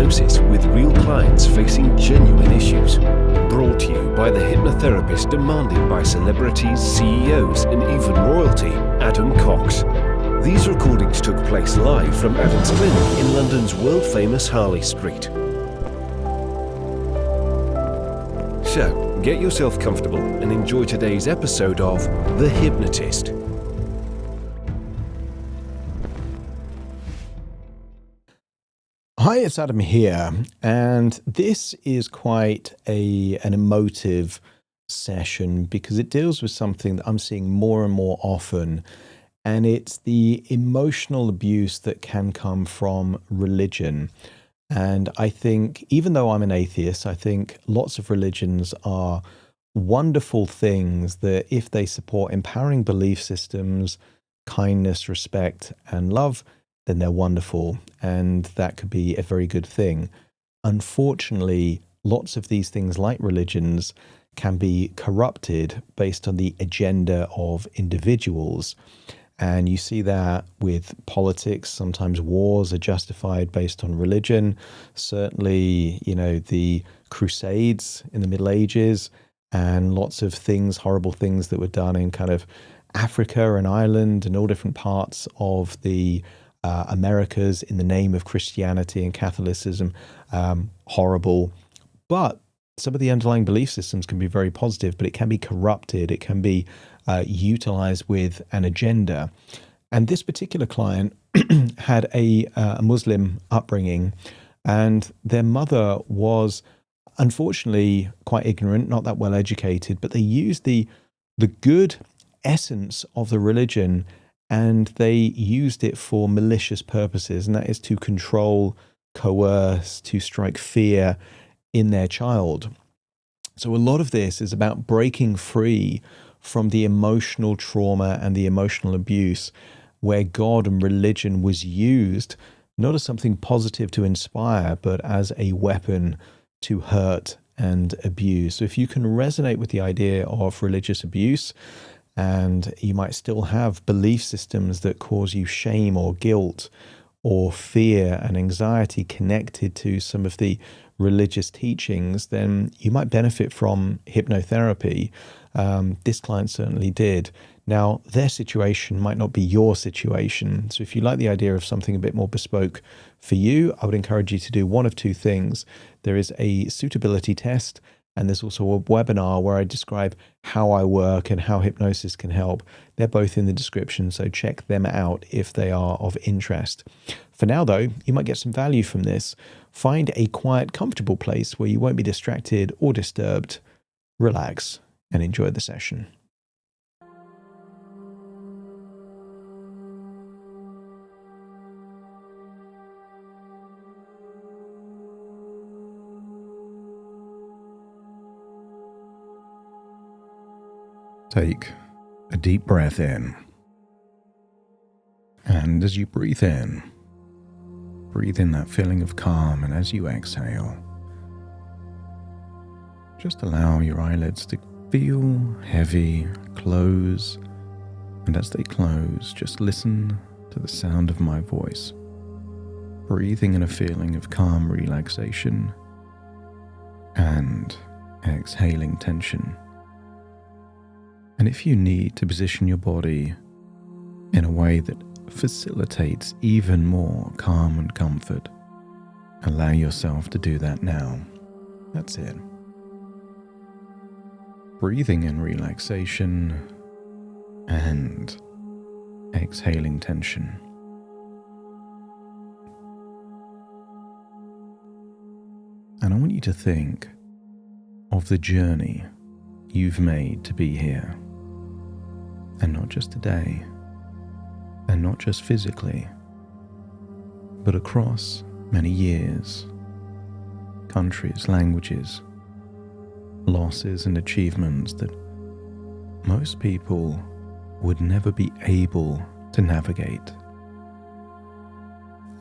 hypnosis with real clients facing genuine issues. Brought to you by the hypnotherapist demanded by celebrities, CEOs, and even royalty, Adam Cox. These recordings took place live from Adam's clinic in London's world-famous Harley Street. So, get yourself comfortable and enjoy today's episode of The Hypnotist. Hi, it's Adam here, and this is quite an emotive session because it deals with something that I'm seeing more and more often, and it's the emotional abuse that can come from religion. And I think, even though I'm an atheist, I think lots of religions are wonderful things that, if they support empowering belief systems, kindness, respect, and love, then they're wonderful, and that could be a very good thing. Unfortunately, lots of these things, like religions, can be corrupted based on the agenda of individuals. And you see that with politics. Sometimes wars are justified based on religion. Certainly, the Crusades in the Middle Ages and lots of things, horrible things that were done in kind of Africa and Ireland and all different parts of the Americas in the name of Christianity and Catholicism, horrible. But some of the underlying belief systems can be very positive, but it can be corrupted. It can be utilized with an agenda. And this particular client had a Muslim upbringing, and their mother was unfortunately quite ignorant, not that well educated, but they used the good essence of the religion and they used it for malicious purposes, and that is to control, coerce, to strike fear in their child. So a lot of this is about breaking free from the emotional trauma and the emotional abuse, where God and religion was used not as something positive to inspire, but as a weapon to hurt and abuse. So if you can resonate with the idea of religious abuse, and you might still have belief systems that cause you shame or guilt or fear and anxiety connected to some of the religious teachings, then you might benefit from hypnotherapy. This client certainly did. Now, their situation might not be your situation. So if you like the idea of something a bit more bespoke for you, I would encourage you to do one of two things. There is a suitability test, and there's also a webinar where I describe how I work and how hypnosis can help. They're both in the description, so check them out if they are of interest. For now, though, you might get some value from this. Find a quiet, comfortable place where you won't be distracted or disturbed. Relax and enjoy the session. Take a deep breath in. And as you breathe in that feeling of calm, and as you exhale, just allow your eyelids to feel heavy, close, and as they close, just listen to the sound of my voice, breathing in a feeling of calm relaxation and exhaling tension. And if you need to position your body in a way that facilitates even more calm and comfort, allow yourself to do that now. That's it. Breathing in relaxation and exhaling tension. And I want you to think of the journey you've made to be here. And not just today, and not just physically, but across many years, countries, languages, losses and achievements that most people would never be able to navigate.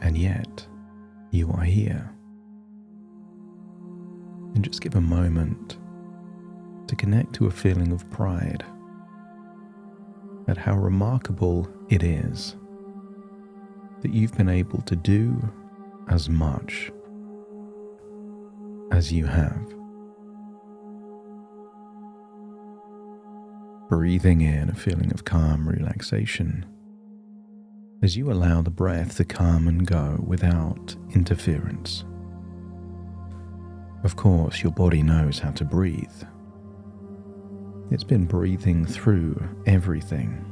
And yet, you are here. And just give a moment to connect to a feeling of pride at how remarkable it is that you've been able to do as much as you have. Breathing in a feeling of calm relaxation as you allow the breath to come and go without interference. Of course, your body knows how to breathe. It's been breathing through everything,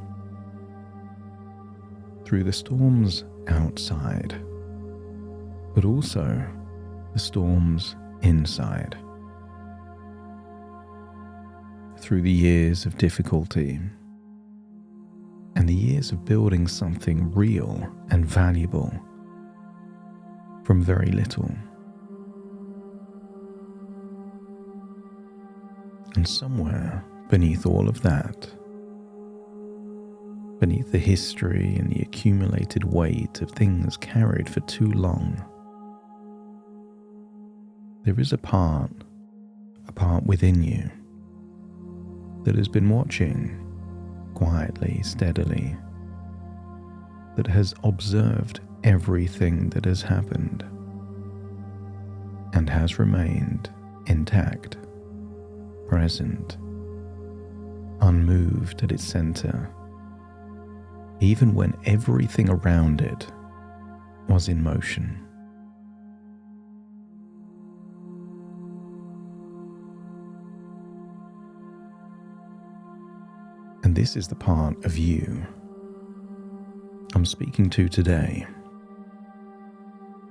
through the storms outside, but also the storms inside, through the years of difficulty and the years of building something real and valuable from very little. And somewhere beneath all of that, beneath the history and the accumulated weight of things carried for too long, there is a part within you that has been watching quietly, steadily, that has observed everything that has happened and has remained intact, present, unmoved at its center, even when everything around it was in motion. And this is the part of you I'm speaking to today,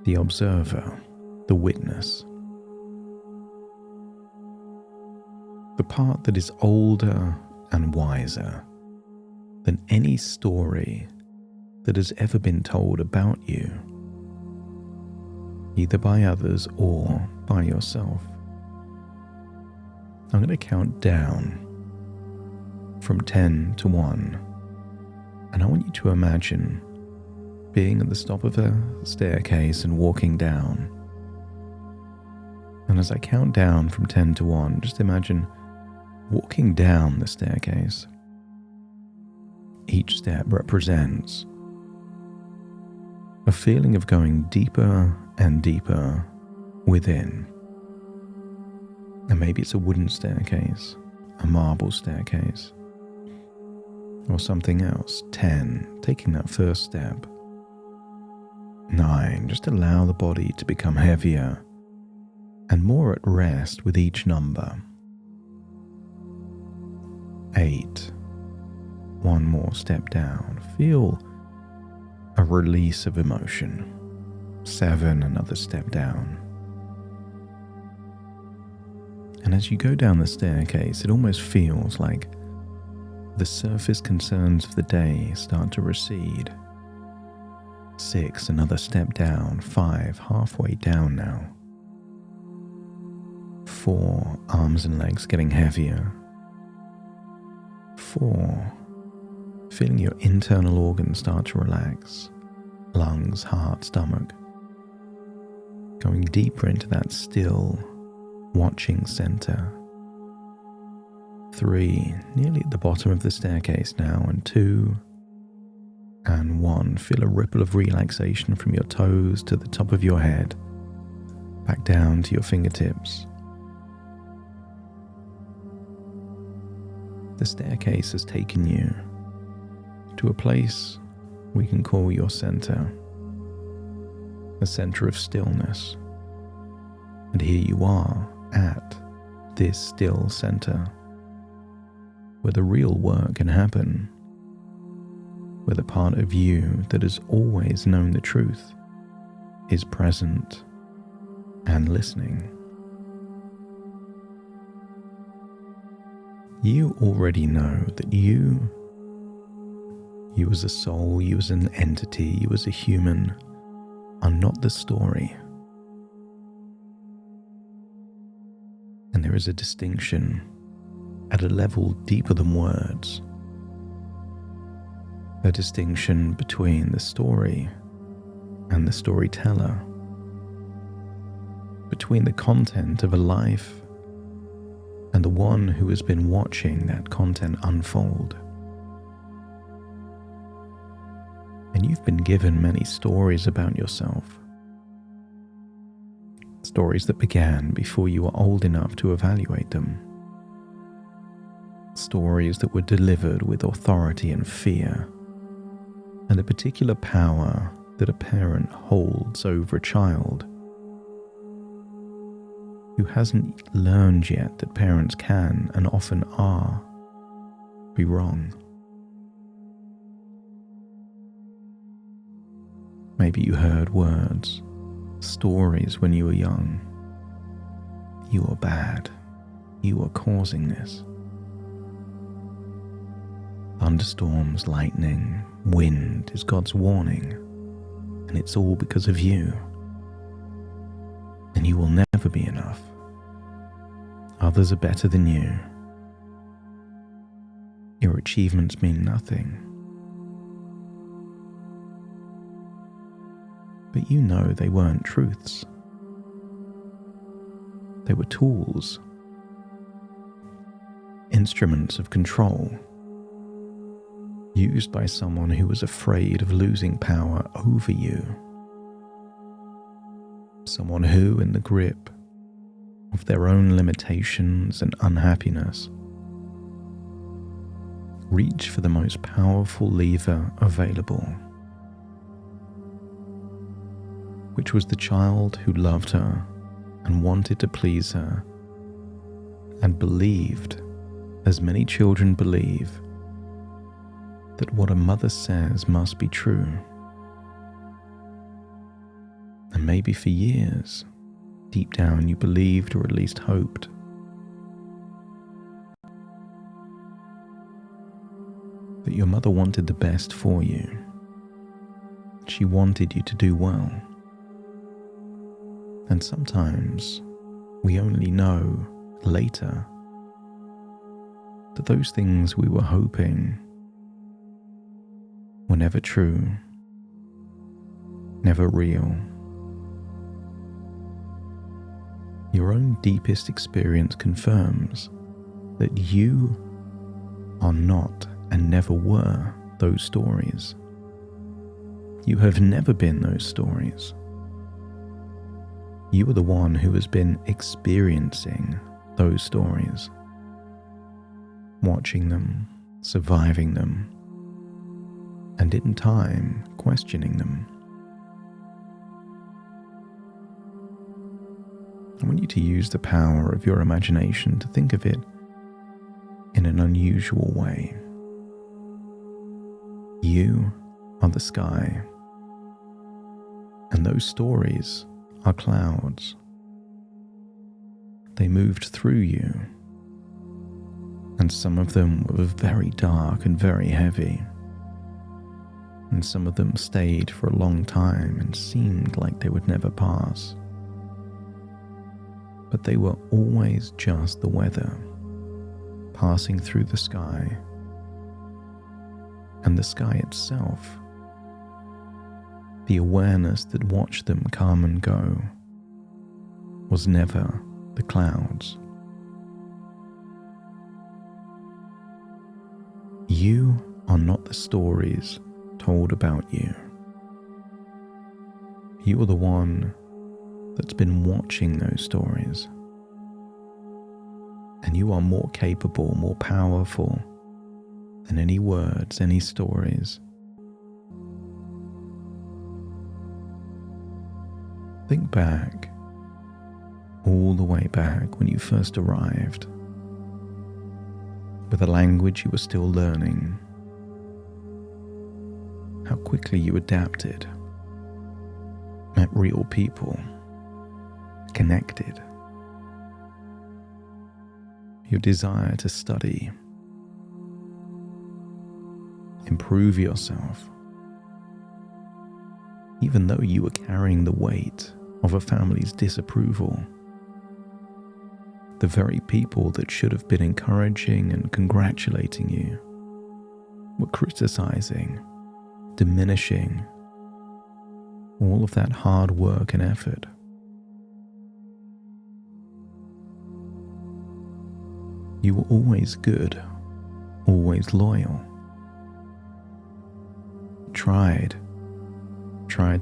the observer, the witness, the part that is older and wiser than any story that has ever been told about you, either by others or by yourself. I'm going to count down from 10 to 1, and I want you to imagine being at the top of a staircase and walking down. And as I count down from 10 to 1, just imagine walking down the staircase. Each step represents a feeling of going deeper and deeper within. And maybe it's a wooden staircase, a marble staircase, or something else. 10, taking that first step. 9, just allow the body to become heavier and more at rest with each number. 8, one more step down. Feel a release of emotion. 7, another step down. And as you go down the staircase, it almost feels like the surface concerns of the day start to recede. 6, another step down. 5, halfway down now. 4, arms and legs getting heavier. 4, feeling your internal organs start to relax. Lungs, heart, stomach. Going deeper into that still, watching center. 3, nearly at the bottom of the staircase now, and 2, and 1. Feel a ripple of relaxation from your toes to the top of your head, back down to your fingertips. The staircase has taken you to a place we can call your center, a center of stillness. And here you are at this still center, where the real work can happen, where the part of you that has always known the truth is present and listening. You already know that you as a soul, you as an entity, you as a human, are not the story. And there is a distinction at a level deeper than words. A distinction between the story and the storyteller. Between the content of a life and the one who has been watching that content unfold. And you've been given many stories about yourself. stories that began before you were old enough to evaluate them. Stories that were delivered with authority and fear, and a particular power that a parent holds over a child who hasn't learned yet that parents can, and often are, be wrong. Maybe you heard words, stories when you were young. You were bad. You were causing this. Thunderstorms, lightning, wind is God's warning, and it's all because of you. And you will never be enough. Others are better than you. Your achievements mean nothing. But you know they weren't truths. They were tools, instruments of control, used by someone who was afraid of losing power over you. Someone who, in the grip of their own limitations and unhappiness, reached for the most powerful lever available, which was the child who loved her and wanted to please her and believed, as many children believe, that what a mother says must be true. And maybe for years, deep down you believed, or at least hoped, that your mother wanted the best for you. She wanted you to do well. And sometimes we only know later that those things we were hoping were never true, never real. Your own deepest experience confirms that you are not and never were those stories. You have never been those stories. You are the one who has been experiencing those stories, watching them, surviving them, and in time questioning them. I want you to use the power of your imagination to think of it in an unusual way. You are the sky, and those stories are clouds. They moved through you, and some of them were very dark and very heavy, and some of them stayed for a long time and seemed like they would never pass. But they were always just the weather passing through the sky, and the sky itself, the awareness that watched them come and go, was never the clouds. You are not the stories told about you. You are the one that's been watching those stories. And you are more capable, more powerful than any words, any stories. Think back, all the way back when you first arrived, with a language you were still learning, how quickly you adapted, met real people, connected. Your desire to study, improve yourself, even though you were carrying the weight of a family's disapproval. The very people that should have been encouraging and congratulating you were criticizing, diminishing all of that hard work and effort. You were always good, always loyal. Tried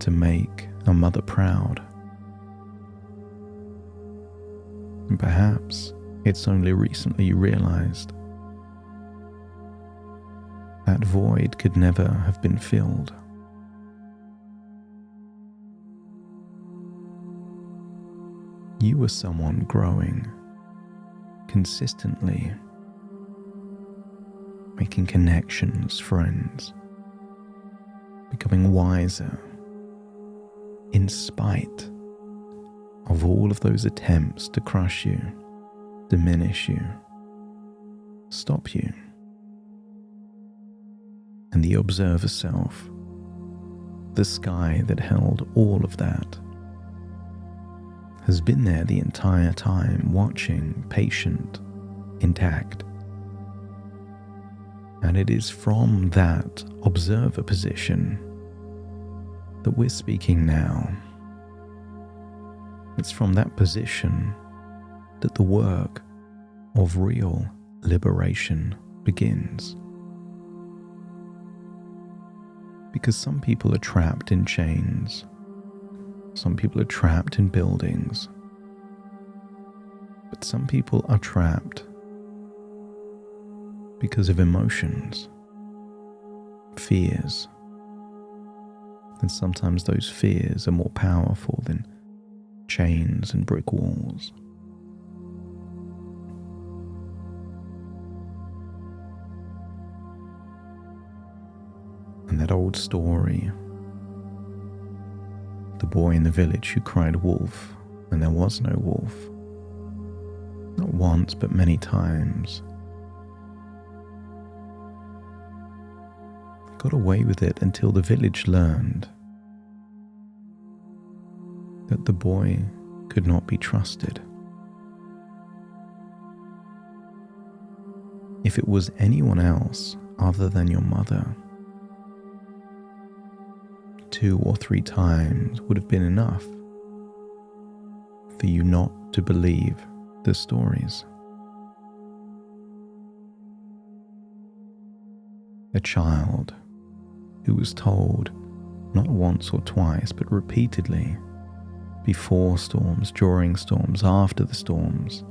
to make a mother proud. And perhaps it's only recently you realized that void could never have been filled. You were someone growing consistently, making connections, friends, becoming wiser in spite of all of those attempts to crush you, diminish you, stop you. And the observer self, the sky that held all of that, has been there the entire time, watching, patient, intact. And it is from that observer position that we're speaking now. It's from that position that the work of real liberation begins. Because some people are trapped in chains. Some people are trapped in buildings. But some people are trapped because of emotions, fears. And sometimes those fears are more powerful than chains and brick walls. And that old story, the boy in the village who cried wolf when there was no wolf, not once but many times, got away with it until the village learned that the boy could not be trusted. If it was anyone else other than your mother, 2 or 3 times would have been enough for you not to believe the stories. A child who was told not once or twice but repeatedly, before storms, during storms, after the storms,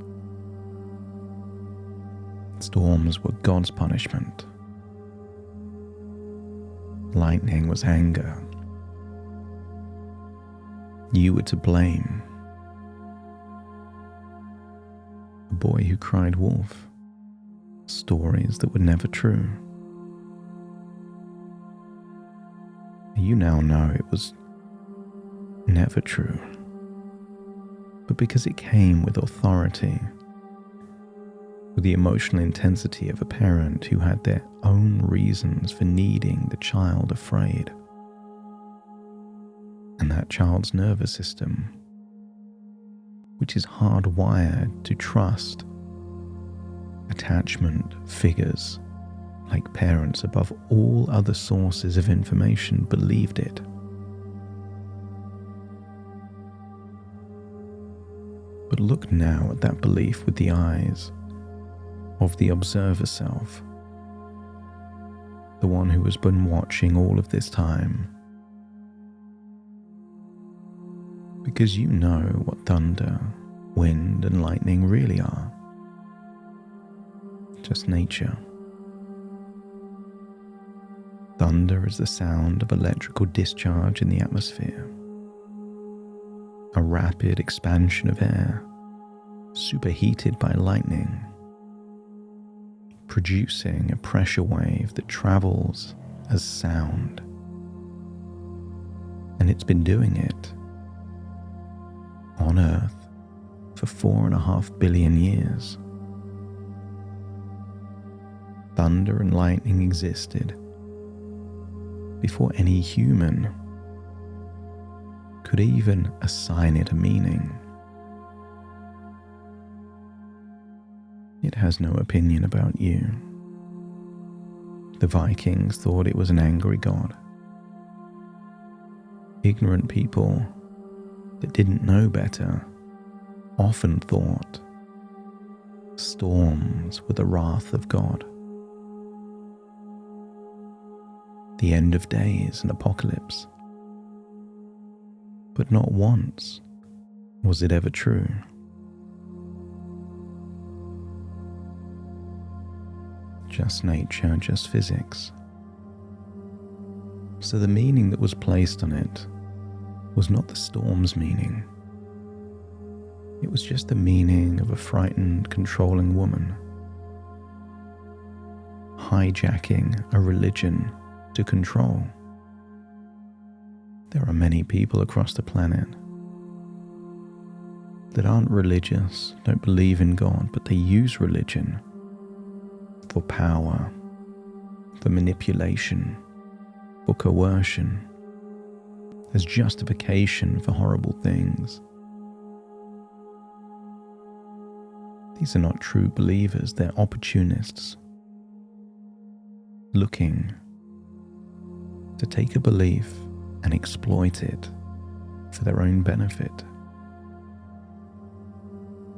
storms were God's punishment. Lightning was anger. You were to blame. A boy who cried wolf. Stories that were never true. You now know it was never true. But because it came with authority, with the emotional intensity of a parent who had their own reasons for needing the child afraid, and that child's nervous system, which is hardwired to trust attachment figures like parents above all other sources of information, believed it. But look now at that belief with the eyes of the observer self, the one who has been watching all of this time. Because you know what thunder, wind, and lightning really are. Just nature. Thunder is the sound of electrical discharge in the atmosphere. A rapid expansion of air, superheated by lightning, producing a pressure wave that travels as sound. And it's been doing it on Earth for 4.5 billion years. Thunder and lightning existed before any human could even assign it a meaning. It has no opinion about you. The Vikings thought it was an angry god. Ignorant people that didn't know better often thought storms were the wrath of God. The end of days and apocalypse. But not once was it ever true. just nature, just physics. So the meaning that was placed on it was not the storm's meaning. It was just the meaning of a frightened, controlling woman hijacking a religion to control. There are many people across the planet that aren't religious, don't believe in God, but they use religion for power, for manipulation, for coercion, as justification for horrible things. These are not true believers, they're opportunists looking to take a belief and exploit it for their own benefit.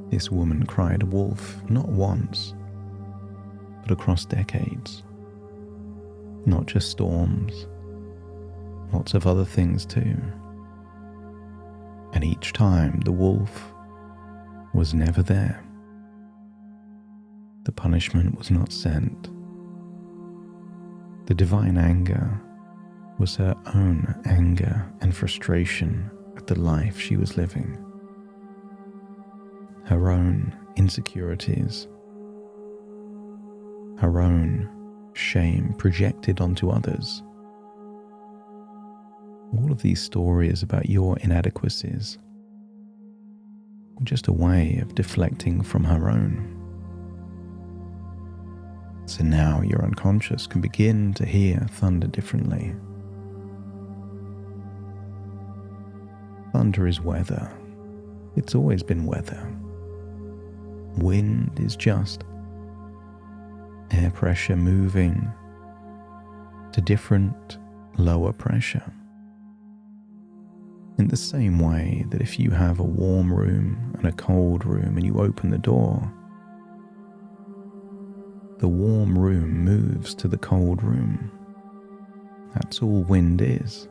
This woman cried wolf not once, but across decades. Not just storms, lots of other things too. And each time the wolf was never there. The punishment was not sent. The divine anger was her own anger and frustration at the life she was living. Her own insecurities, her own shame projected onto others. All of these stories about your inadequacies were just a way of deflecting from her own. So now your unconscious can begin to hear thunder differently. Thunder is weather. It's always been weather. Wind is just air pressure moving to different lower pressure. In the same way that if you have a warm room and a cold room and you open the door, the warm room moves to the cold room. That's all wind is.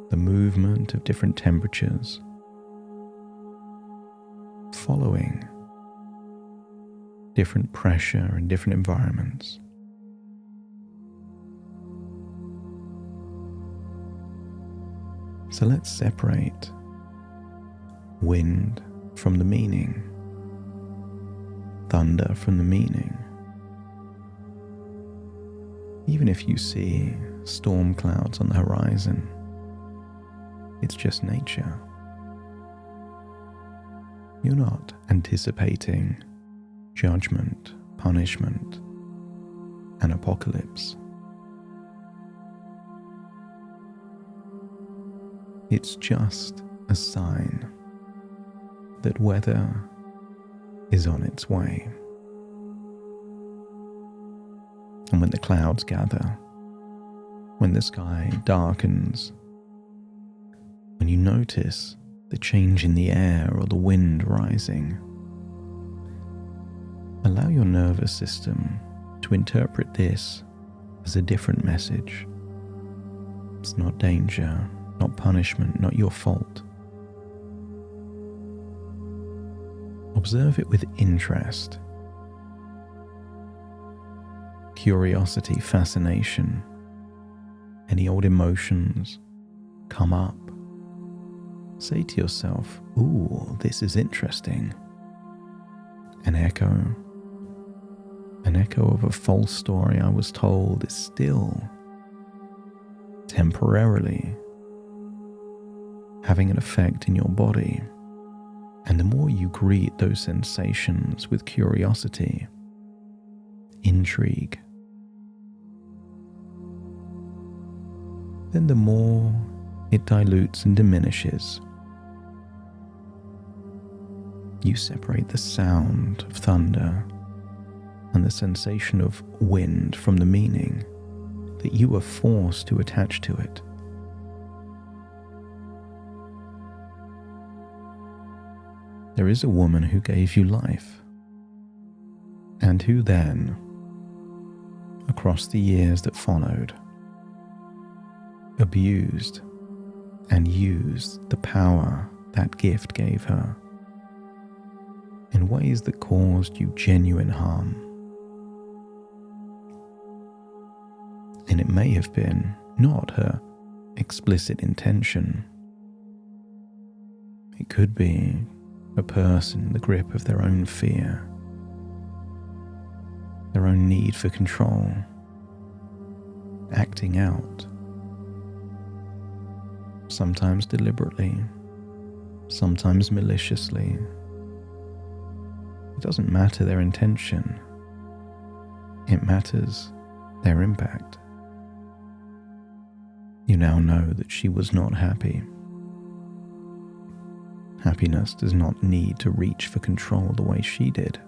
The movement of different temperatures following different pressure in different environments. So let's separate wind from the meaning, thunder from the meaning. Even if you see storm clouds on the horizon, it's just nature. You're not anticipating judgment, punishment, and apocalypse. It's just a sign that weather is on its way. And when the clouds gather, when the sky darkens, when you notice the change in the air or the wind rising, allow your nervous system to interpret this as a different message. It's not danger, not punishment, not your fault. Observe it with interest, curiosity, fascination. Any old emotions come up. Say to yourself, ooh, this is interesting. An echo of a false story I was told is still temporarily having an effect in your body. And the more you greet those sensations with curiosity, intrigue, then the more it dilutes and diminishes. You separate the sound of thunder and the sensation of wind from the meaning that you are forced to attach to it. There is a woman who gave you life, and who then, across the years that followed, abused and used the power that gift gave her in ways that caused you genuine harm. And it may have been not her explicit intention. It could be a person in the grip of their own fear, their own need for control, acting out, sometimes deliberately, sometimes maliciously. It doesn't matter their intention. It matters their impact. You now know that she was not happy. Happiness does not need to reach for control the way she did.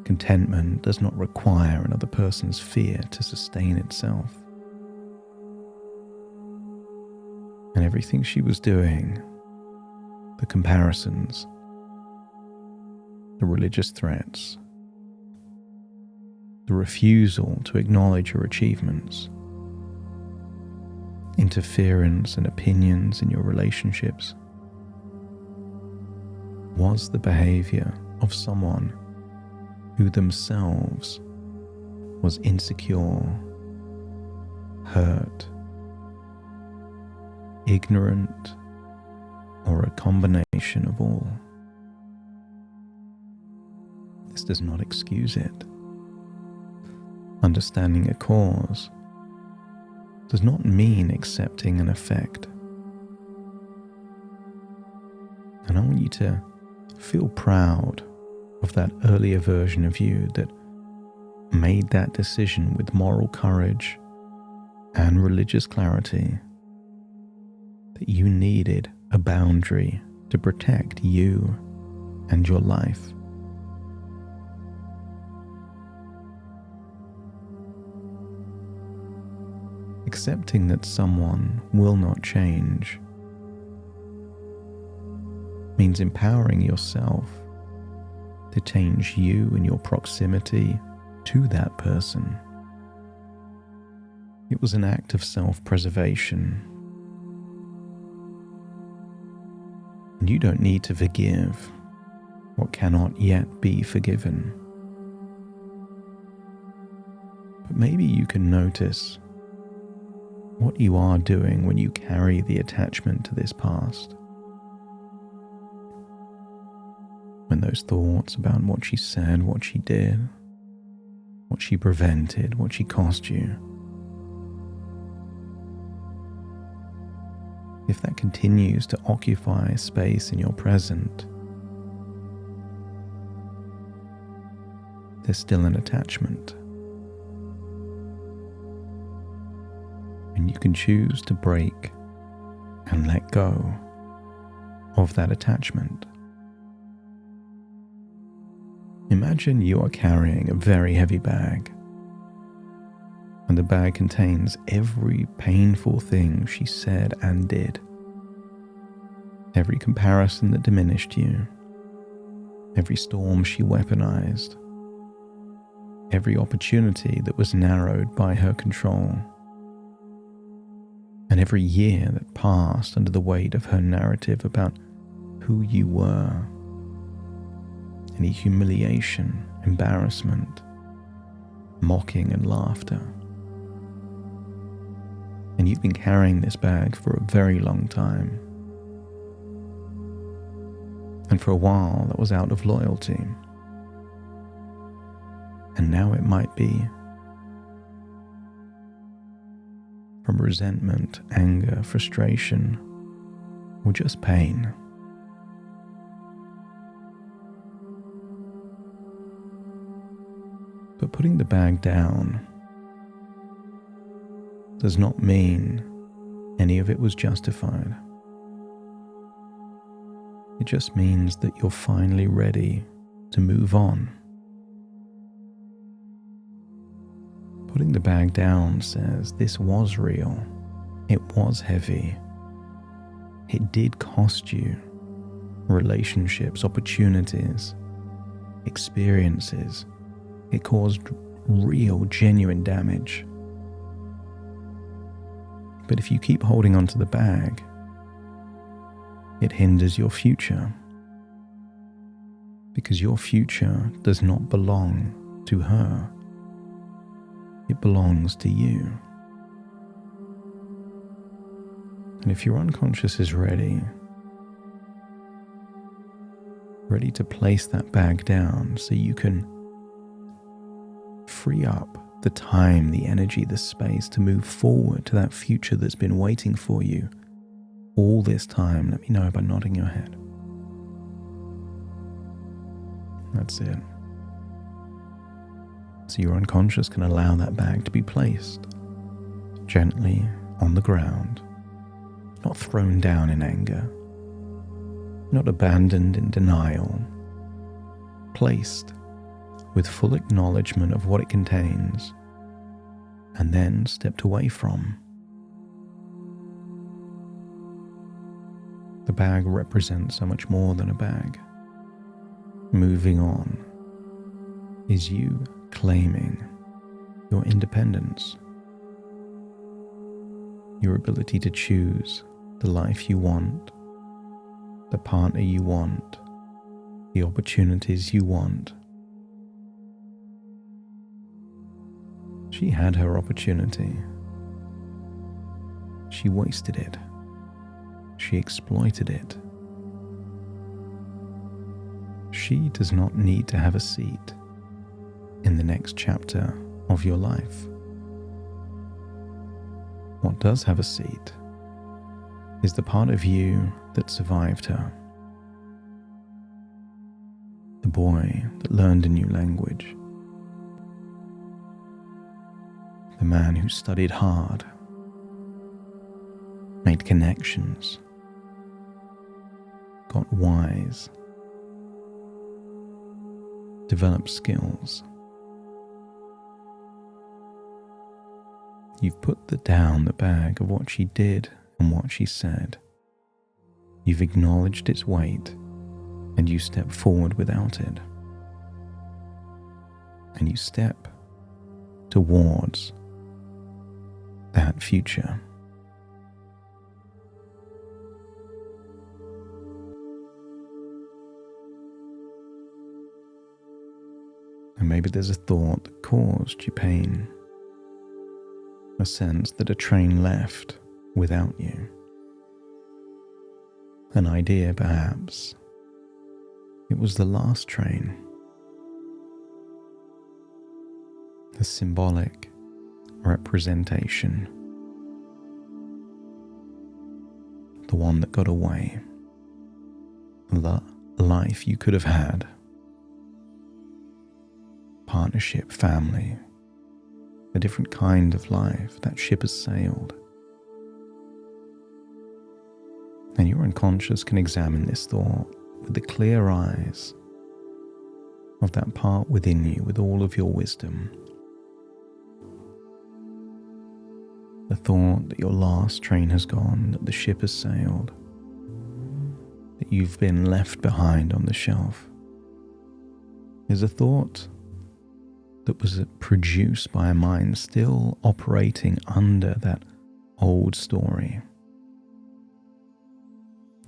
Contentment does not require another person's fear to sustain itself. And everything she was doing, the comparisons, the religious threats, the refusal to acknowledge her achievements, interference and opinions in your relationships, was the behaviour of someone who themselves was insecure, hurt, ignorant, or a combination of all. This does not excuse it. Understanding a cause does not mean accepting an effect. And I want you to feel proud of that earlier version of you that made that decision with moral courage and religious clarity, that you needed a boundary to protect you and your life. Accepting that someone will not change means empowering yourself to change you and your proximity to that person. It was an act of self-preservation. And you don't need to forgive what cannot yet be forgiven. But maybe you can notice what you are doing when you carry the attachment to this past. When those thoughts about what she said, what she did, what she prevented, what she cost you, if that continues to occupy space in your present, there's still an attachment. And you can choose to break and let go of that attachment. Imagine you are carrying a very heavy bag, and the bag contains every painful thing she said and did, every comparison that diminished you, every storm she weaponized, every opportunity that was narrowed by her control, and every year that passed under the weight of her narrative about who you were. Any humiliation, embarrassment, mocking and laughter. And you've been carrying this bag for a very long time. And for a while that was out of loyalty. And now it might be from resentment, anger, frustration, or just pain. But putting the bag down does not mean any of it was justified. It just means that you're finally ready to move on. Putting the bag down says this was real, it was heavy, it did cost you relationships, opportunities, experiences. It caused real, genuine damage. But if you keep holding onto the bag, it hinders your future. Because your future does not belong to her. It belongs to you. And if your unconscious is ready to place that bag down so you can free up the time, the energy, the space to move forward to that future that's been waiting for you all this time, let me know by nodding your head. That's it. So your unconscious can allow that bag to be placed gently on the ground, not thrown down in anger, not abandoned in denial, placed with full acknowledgement of what it contains, and then stepped away from. The bag represents so much more than a bag. Moving on is you claiming your independence, your ability to choose the life you want, the partner you want, the opportunities you want. She had her opportunity. She wasted it. She exploited it. She does not need to have a seat in the next chapter of your life. What does have a seat is the part of you that survived her. The boy that learned a new language. The man who studied hard, made connections, got wise, developed skills. You've put down the bag of what she did and what she said. You've acknowledged its weight, and you step forward without it. And you step towards that future. And maybe there's a thought that caused you pain, a sense that a train left without you, an idea perhaps it was the last train, the symbolic representation, the one that got away, the life you could have had, partnership, family, a different kind of life. That ship has sailed. And your unconscious can examine this thought with the clear eyes of that part within you with all of your wisdom. The thought that your last train has gone, that the ship has sailed, that you've been left behind on the shelf, is a thought that was produced by a mind still operating under that old story.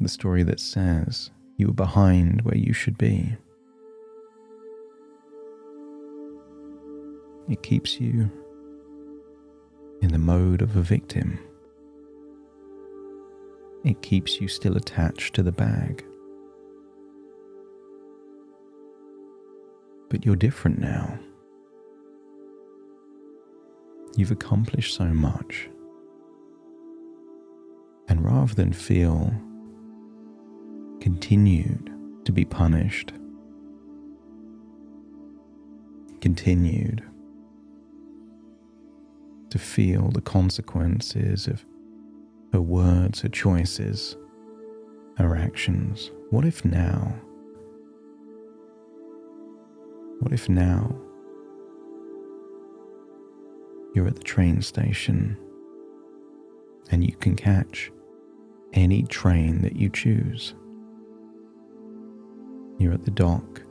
The story that says you were behind where you should be. It keeps you in the mode of a victim. It keeps you still attached to the bag. But you're different now. You've accomplished so much. And rather than feel continued to be punished, continued to feel the consequences of her words, her choices, her actions, what if now you're at the train station and you can catch any train that you choose? You're at the dock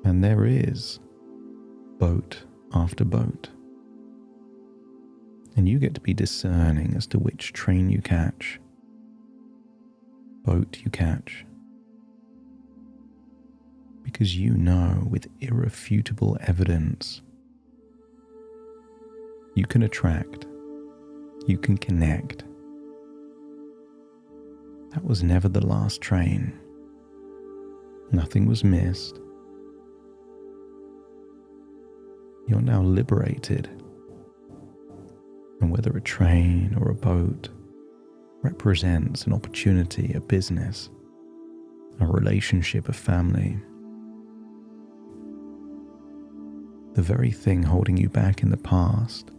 and there is boat after boat. And you get to be discerning as to which train you catch, boat you catch. Because you know with irrefutable evidence You can attract. You can connect. That was never the last train. Nothing was missed. You're now liberated. And whether a train or a boat represents an opportunity, a business, a relationship, a family, the very thing holding you back in the past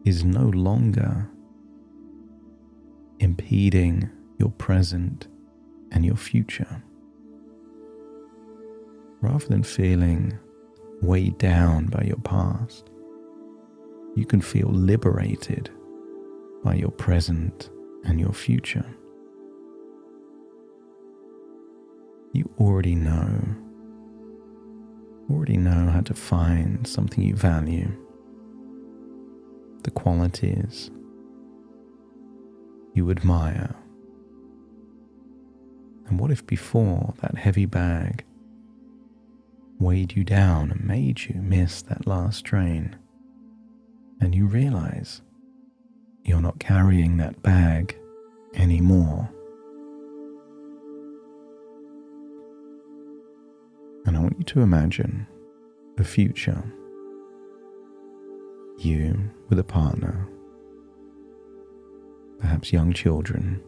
is no longer impeding your present and your future. Rather than feeling weighed down by your past, you can feel liberated by your present and your future. You already know how to find something you value, the qualities you admire. And what if before that heavy bag weighed you down and made you miss that last train, and you realize you're not carrying that bag anymore? And I want you to imagine the future. You with a partner, perhaps young children,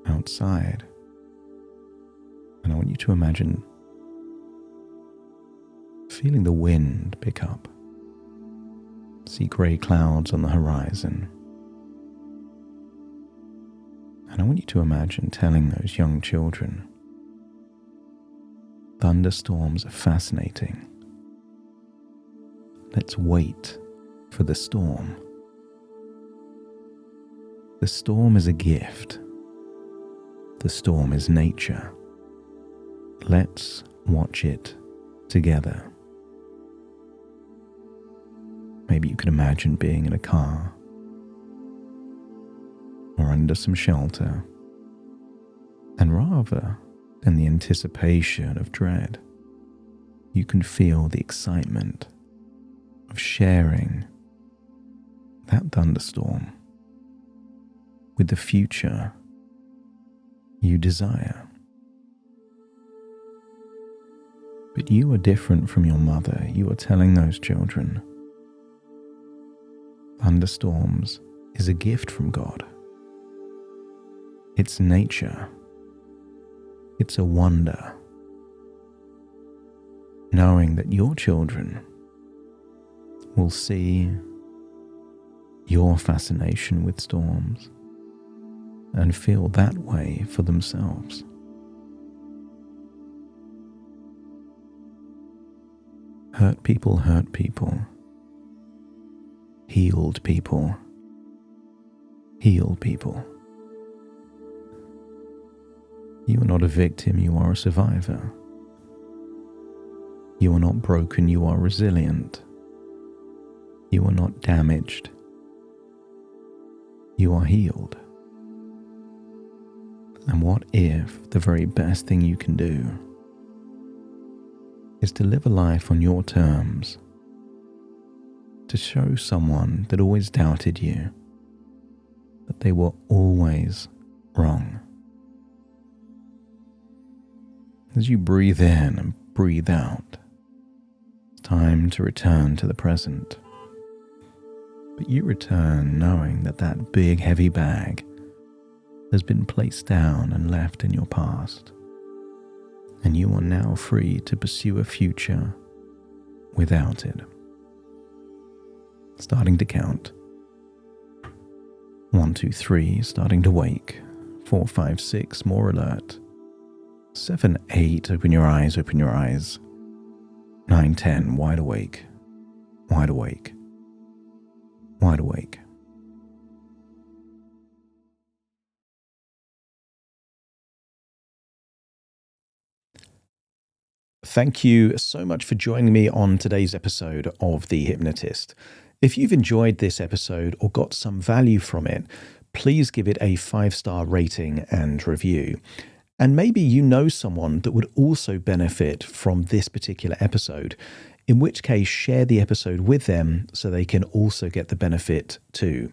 outside. And I want you to imagine feeling the wind pick up. See grey clouds on the horizon. And I want you to imagine telling those young children, thunderstorms are fascinating. Let's wait for the storm. The storm is a gift. The storm is nature. Let's watch it together. Maybe you could imagine being in a car or under some shelter, and rather than the anticipation of dread, you can feel the excitement of sharing that thunderstorm with the future you desire. But you are different from your mother. You are telling those children, thunderstorms is a gift from God. It's nature. It's a wonder. Knowing that your children will see your fascination with storms and feel that way for themselves. Hurt people hurt people. Healed people heal people. You are not a victim, you are a survivor. You are not broken, you are resilient. You are not damaged. You are healed. And what if the very best thing you can do is to live a life on your terms, to show someone that always doubted you that they were always wrong? As you breathe in and breathe out, it's time to return to the present. But you return knowing that that big heavy bag has been placed down and left in your past, and you are now free to pursue a future without it. Starting to count. 1, 2, 3, starting to wake. 4, 5, 6, more alert. 7, 8, open your eyes, open your eyes. 9, 10, wide awake, wide awake, wide awake. Thank you so much for joining me on today's episode of The Hypnotist. If you've enjoyed this episode or got some value from it, please give it a 5-star rating and review. And maybe you know someone that would also benefit from this particular episode. in which case share the episode with them so they can also get the benefit too.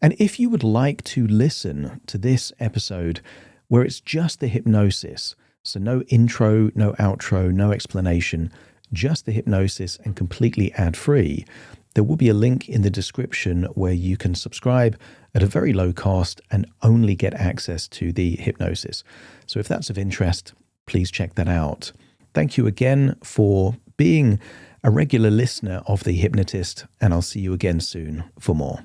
And if you would like to listen to this episode where it's just the hypnosis, so no intro, no outro, no explanation, just the hypnosis and completely ad-free, there will be a link in the description where you can subscribe at a very low cost and only get access to the hypnosis. So if that's of interest, please check that out. Thank you again for being a regular listener of The Hypnotist, and I'll see you again soon for more.